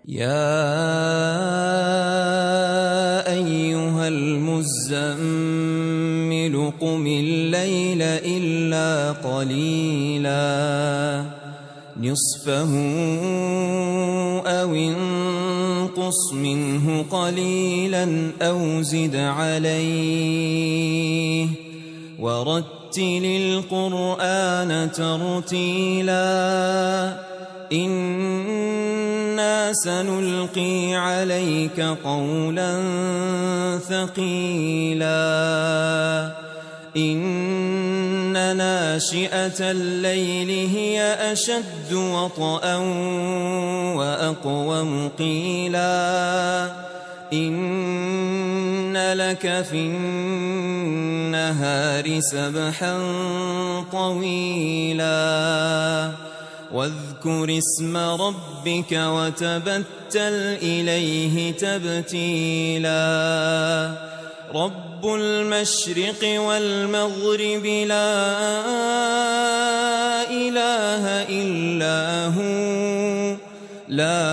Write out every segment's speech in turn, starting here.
يا أيها المزمل قم الليل إلا قليلا نصفه أو انقص منه قليلا أو زد عليه ورتل القرآن ترتيلا إنا سنلقي عليك قولا ثقيلا إن ناشئة الليل هي أشد وطئا وأقوم قيلا إن لك في النهار سبحا طويلا واذكر اسم ربك وتبتل إليه تبتيلا رب المشرق والمغرب لا إله إلا هو لا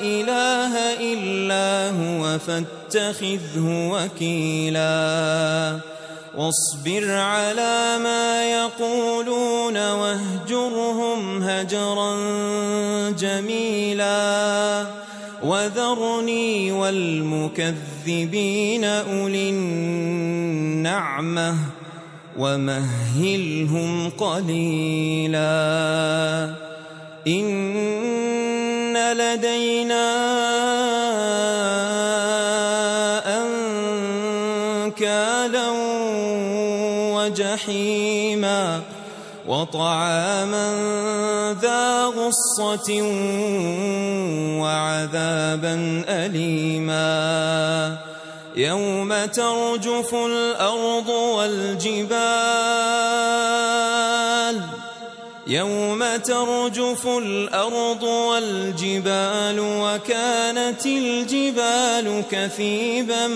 إله إلا هو فاتخذه وكيلا واصبر على ما يقولون واهجرهم هجرا جميلا وذرني والمكذبين أولي النعمة ومهلهم قليلا إن لدينا أنكالا وجحيما وطعاما ذا غصة وعذابا أليما يوم ترجف الأرض والجبال وكانت الجبال كثيبا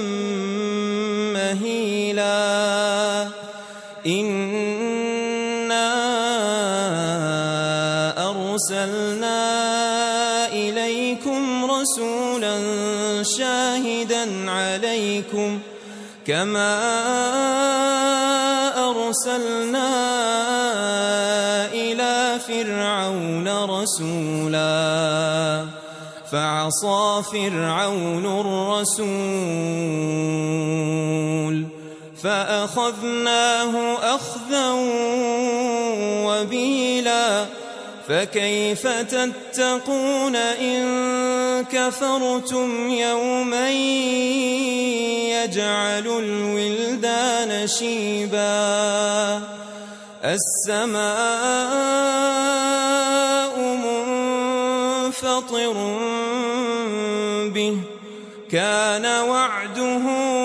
مهيلا إنا أرسلنا إليكم رسولا شاهدا عليكم كما أرسلنا إلى فرعون رسولا فعصى فرعون الرسول فأخذناه أخذا وبيلا فكيف تتقون إن كفرتم يوما يجعل الولدان شيبا السماء منفطر به كان وعده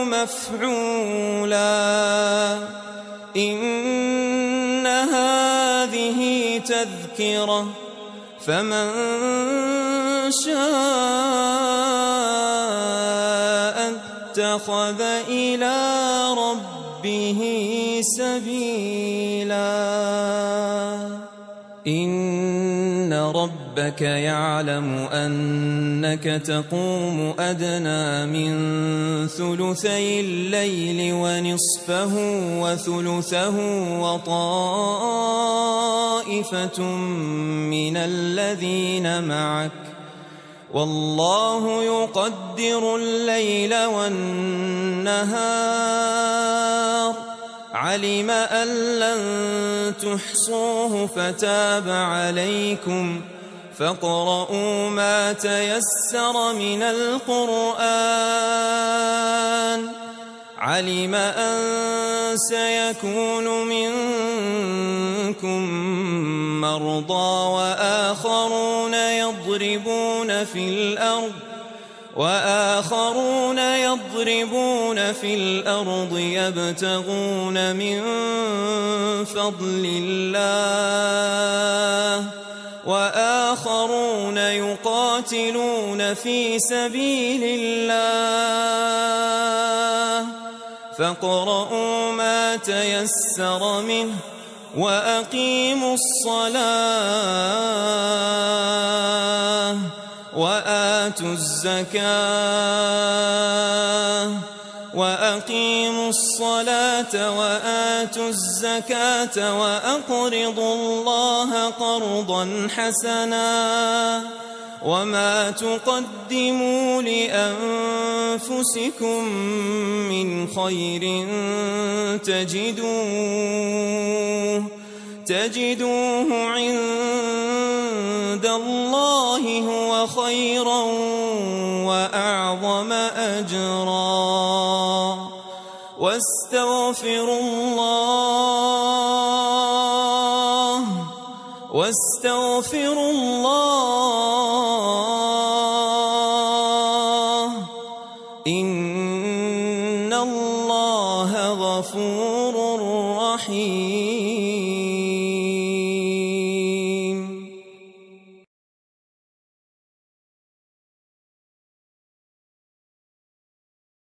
مفعولا إن هذه تذكرة فمن شاء اتخذ إلى ربه سبيلا إن ربك يعلم أنك تقوم أدنى من ثلثي الليل ونصفه وثلثه وطائفة من الذين معك والله يقدر الليل والنهار علم أن لن تحصوه فتاب عليكم فاقرؤوا ما تيسر من القرآن علم أن سيكون منكم مرضى وآخرون يضربون في الأرض يبتغون من فضل الله وآخرون يقاتلون في سبيل الله فاقرؤوا ما تيسر منه وأقيموا الصلاة وآتوا الزكاة وأقيموا الصلاة وآتوا الزكاة وأقرضوا الله قرضا حسنا وما تقدموا لأنفسكم من خير تجدوه عند الله هو خيرا وأعظم أجرا واستغفروا الله إن الله غفور رحيم.